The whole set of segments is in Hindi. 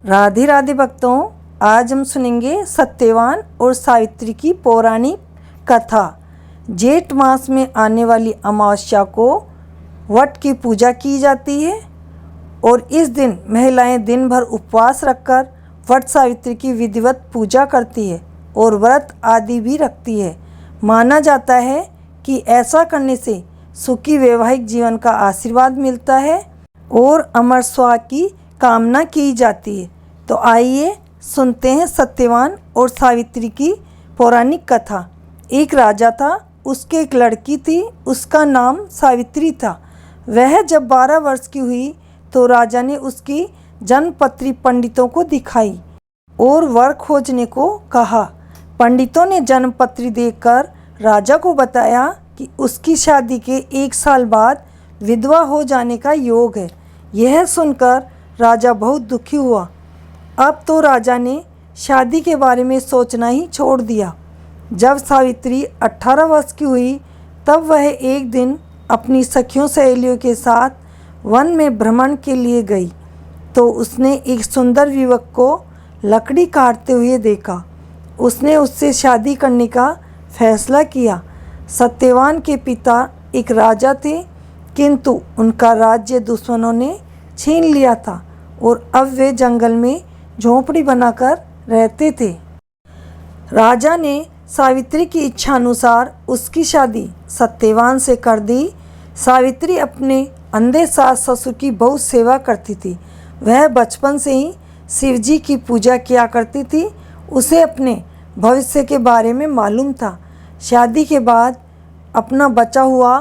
राधे राधे भक्तों, आज हम सुनेंगे सत्यवान और सावित्री की पौराणिक कथा। जेठ मास में आने वाली अमावस्या को वट की पूजा की जाती है और इस दिन महिलाएं दिन भर उपवास रखकर वट सावित्री की विधिवत पूजा करती है और व्रत आदि भी रखती है। माना जाता है कि ऐसा करने से सुखी वैवाहिक जीवन का आशीर्वाद मिलता है और अमर सुहाग की कामना की जाती है। तो आइए सुनते हैं सत्यवान और सावित्री की पौराणिक कथा। एक राजा था, उसकी एक लड़की थी, उसका नाम सावित्री था। वह जब 12 वर्ष की हुई तो राजा ने उसकी जन्मपत्री पंडितों को दिखाई और वर खोजने को कहा। पंडितों ने जन्मपत्री देखकर राजा को बताया कि उसकी शादी के 1 साल बाद विधवा हो जाने का योग है। यह सुनकर राजा बहुत दुखी हुआ। अब तो राजा ने शादी के बारे में सोचना ही छोड़ दिया। जब सावित्री 18 वर्ष की हुई तब वह एक दिन अपनी सखियों सहेलियों के साथ वन में भ्रमण के लिए गई तो उसने एक सुंदर युवक को लकड़ी काटते हुए देखा। उसने उससे शादी करने का फैसला किया। सत्यवान के पिता एक राजा थे, किंतु उनका राज्य दुश्मनों ने छीन लिया था और अब वे जंगल में झोंपड़ी बनाकर रहते थे। राजा ने सावित्री की इच्छा अनुसार उसकी शादी सत्यवान से कर दी। सावित्री अपने अंधे सास ससुर की बहुत सेवा करती थी। वह बचपन से ही शिव जी की पूजा किया करती थी। उसे अपने भविष्य के बारे में मालूम था। शादी के बाद अपना बचा हुआ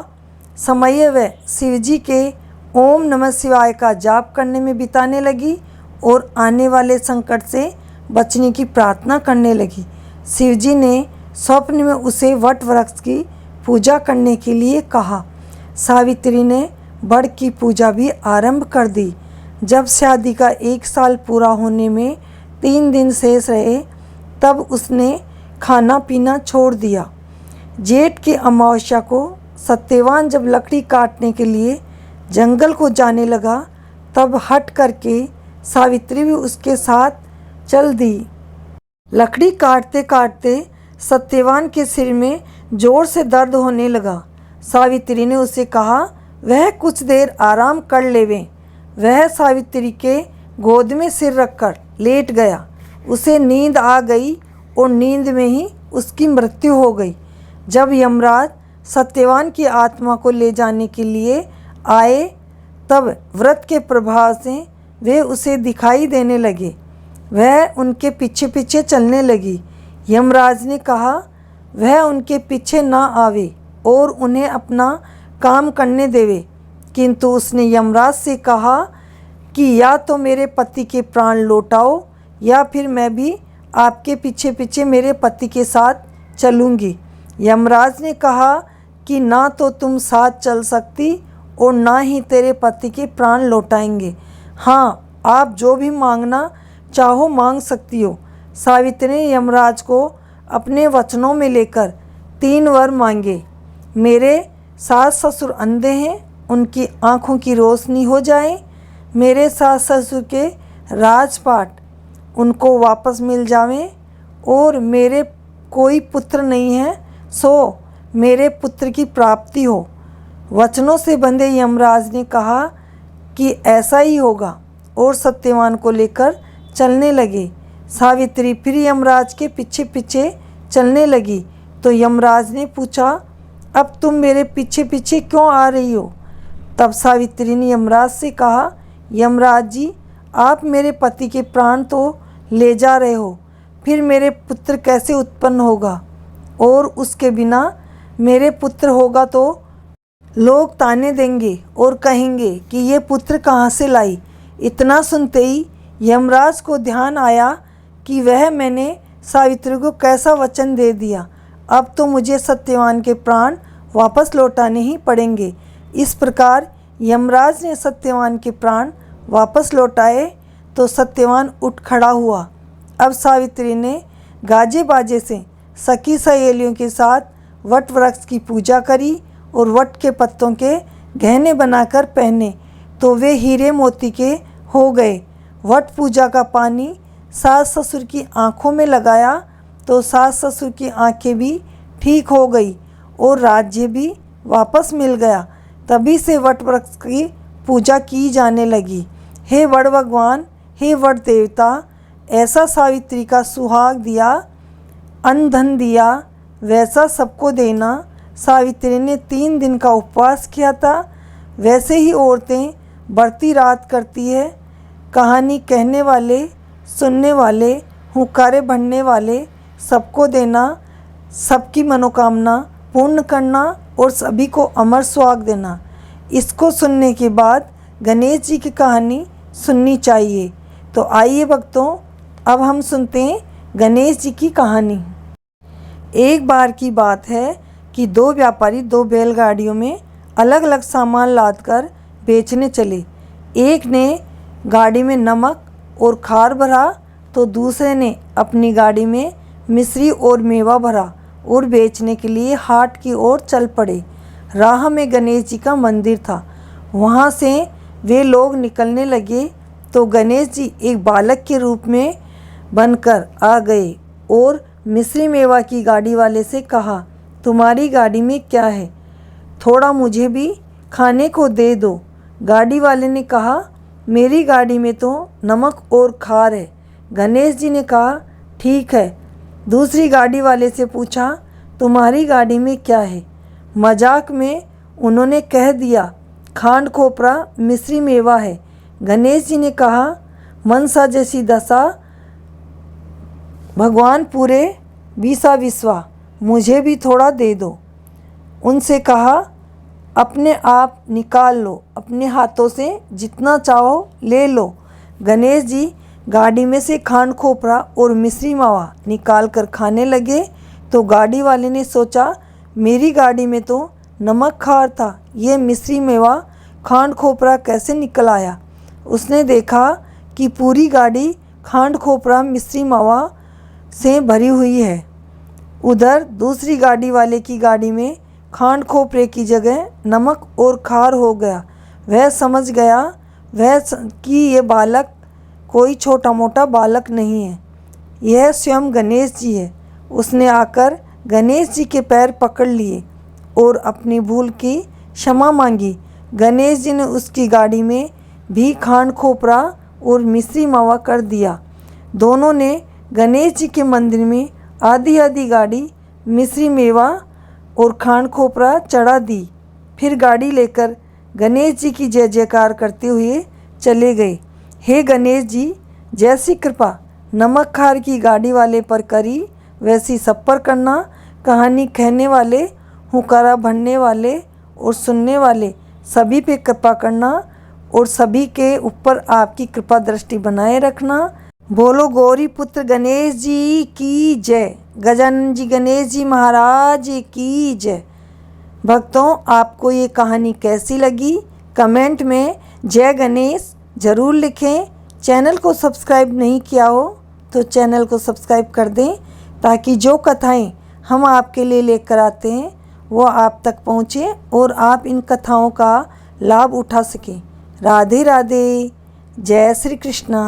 समय वह शिव जी के ओम नमः शिवाय का जाप करने में बिताने लगी और आने वाले संकट से बचने की प्रार्थना करने लगी। शिवजी ने स्वप्न में उसे वट वृक्ष की पूजा करने के लिए कहा। सावित्री ने वट की पूजा भी आरंभ कर दी। जब शादी का 1 साल पूरा होने में 3 दिन शेष रहे तब उसने खाना पीना छोड़ दिया। जेठ की अमावस्या को सत्यवान जब लकड़ी काटने के लिए जंगल को जाने लगा तब हट करके सावित्री भी उसके साथ चल दी। लकड़ी काटते काटते सत्यवान के सिर में जोर से दर्द होने लगा। सावित्री ने उसे कहा वह कुछ देर आराम कर लेवे। वह सावित्री के गोद में सिर रखकर लेट गया। उसे नींद आ गई और नींद में ही उसकी मृत्यु हो गई। जब यमराज सत्यवान की आत्मा को ले जाने के लिए आए तब व्रत के प्रभाव से वे उसे दिखाई देने लगे। वह उनके पीछे पीछे चलने लगी। यमराज ने कहा वह उनके पीछे ना आवे और उन्हें अपना काम करने देवे, किंतु उसने यमराज से कहा कि या तो मेरे पति के प्राण लौटाओ या फिर मैं भी आपके पीछे पीछे मेरे पति के साथ चलूँगी। यमराज ने कहा कि ना तो तुम साथ चल सकती और ना ही तेरे पति के प्राण लौटाएंगे। हाँ, आप जो भी मांगना चाहो मांग सकती हो। सावित्री ने यमराज को अपने वचनों में लेकर 3 वर मांगे। मेरे सास ससुर अंधे हैं, उनकी आँखों की रोशनी हो जाए। मेरे सास ससुर के राजपाट उनको वापस मिल जावें और मेरे कोई पुत्र नहीं है सो मेरे पुत्र की प्राप्ति हो। वचनों से बंधे यमराज ने कहा कि ऐसा ही होगा और सत्यवान को लेकर चलने लगे। सावित्री फिर यमराज के पीछे पीछे चलने लगी तो यमराज ने पूछा अब तुम मेरे पीछे पीछे क्यों आ रही हो? तब सावित्री ने यमराज से कहा यमराज जी, आप मेरे पति के प्राण तो ले जा रहे हो, फिर मेरे पुत्र कैसे उत्पन्न होगा? और उसके बिना मेरे पुत्र होगा तो लोग ताने देंगे और कहेंगे कि ये पुत्र कहाँ से लाई। इतना सुनते ही यमराज को ध्यान आया कि वह मैंने सावित्री को कैसा वचन दे दिया। अब तो मुझे सत्यवान के प्राण वापस लौटाने ही पड़ेंगे। इस प्रकार यमराज ने सत्यवान के प्राण वापस लौटाए तो सत्यवान उठ खड़ा हुआ। अब सावित्री ने गाजे बाजे से सखी सहेलियों के साथ वट वृक्ष की पूजा करी और वट के पत्तों के गहने बनाकर पहने तो वे हीरे मोती के हो गए। वट पूजा का पानी सास ससुर की आंखों में लगाया तो सास ससुर की आंखें भी ठीक हो गई और राज्य भी वापस मिल गया। तभी से वट वृक्ष की पूजा की जाने लगी। हे वट भगवान, हे वट देवता, ऐसा सावित्री का सुहाग दिया, अन्न धन दिया, वैसा सबको देना। सावित्री ने 3 दिन का उपवास किया था। वैसे ही औरतें बढ़ती रात करती है। कहानी कहने वाले, सुनने वाले, हुंकारे भरने वाले, सबको देना, सबकी मनोकामना पूर्ण करना और सभी को अमर सुहाग देना। इसको सुनने के बाद गणेश जी की कहानी सुननी चाहिए। तो आइए भक्तों, अब हम सुनते हैं गणेश जी की कहानी। एक बार की बात है कि 2 व्यापारी 2 बैलगाड़ियों में अलग अलग सामान लादकर बेचने चले। एक ने गाड़ी में नमक और खार भरा तो दूसरे ने अपनी गाड़ी में मिश्री और मेवा भरा और बेचने के लिए हाट की ओर चल पड़े। राह में गणेश जी का मंदिर था। वहाँ से वे लोग निकलने लगे तो गणेश जी एक बालक के रूप में बनकर आ गए और मिश्री मेवा की गाड़ी वाले से कहा, तुम्हारी गाड़ी में क्या है? थोड़ा मुझे भी खाने को दे दो। गाड़ी वाले ने कहा, मेरी गाड़ी में तो नमक और खार है। गणेश जी ने कहा, ठीक है। दूसरी गाड़ी वाले से पूछा, तुम्हारी गाड़ी में क्या है? मजाक में उन्होंने कह दिया, खांड खोपरा मिश्री मेवा है। गणेश जी ने कहा, मनसा जैसी दशा भगवान पूरे बीसा विश्वा, मुझे भी थोड़ा दे दो। उनसे कहा, अपने आप निकाल लो, अपने हाथों से जितना चाहो ले लो। गणेश जी गाड़ी में से खांड खोपरा और मिश्री मावा निकाल कर खाने लगे तो गाड़ी वाले ने सोचा, मेरी गाड़ी में तो नमक खार था, ये मिश्री मेवा खांड खोपरा कैसे निकल आया? उसने देखा कि पूरी गाड़ी खांड खोपरा मिश्री मावा से भरी हुई है। उधर दूसरी गाड़ी वाले की गाड़ी में खांड खोपरे की जगह नमक और खार हो गया। वह समझ गया कि ये बालक कोई छोटा मोटा बालक नहीं है, यह स्वयं गणेश जी है। उसने आकर गणेश जी के पैर पकड़ लिए और अपनी भूल की क्षमा मांगी। गणेश जी ने उसकी गाड़ी में भी खांड खोपरा और मिश्री मावा कर दिया। दोनों ने गणेश जी के मंदिर में आधी आधी गाड़ी मिश्री मेवा और खांड खोपरा चढ़ा दी। फिर गाड़ी लेकर गणेश जी की जय जयकार करते हुए चले गए। हे गणेश जी, जैसी कृपा नमक खार की गाड़ी वाले पर करी वैसी सब पर करना। कहानी कहने वाले, हुंकारा भरने वाले और सुनने वाले सभी पे कृपा करना और सभी के ऊपर आपकी कृपा दृष्टि बनाए रखना। बोलो गौरी पुत्र गणेश जी की जय। गजानन जी गणेश जी महाराज की जय। भक्तों, आपको ये कहानी कैसी लगी? कमेंट में जय गणेश ज़रूर लिखें। चैनल को सब्सक्राइब नहीं किया हो तो चैनल को सब्सक्राइब कर दें ताकि जो कथाएं हम आपके लिए लेकर आते हैं वो आप तक पहुँचे और आप इन कथाओं का लाभ उठा सकें। राधे राधे। जय श्री कृष्णा।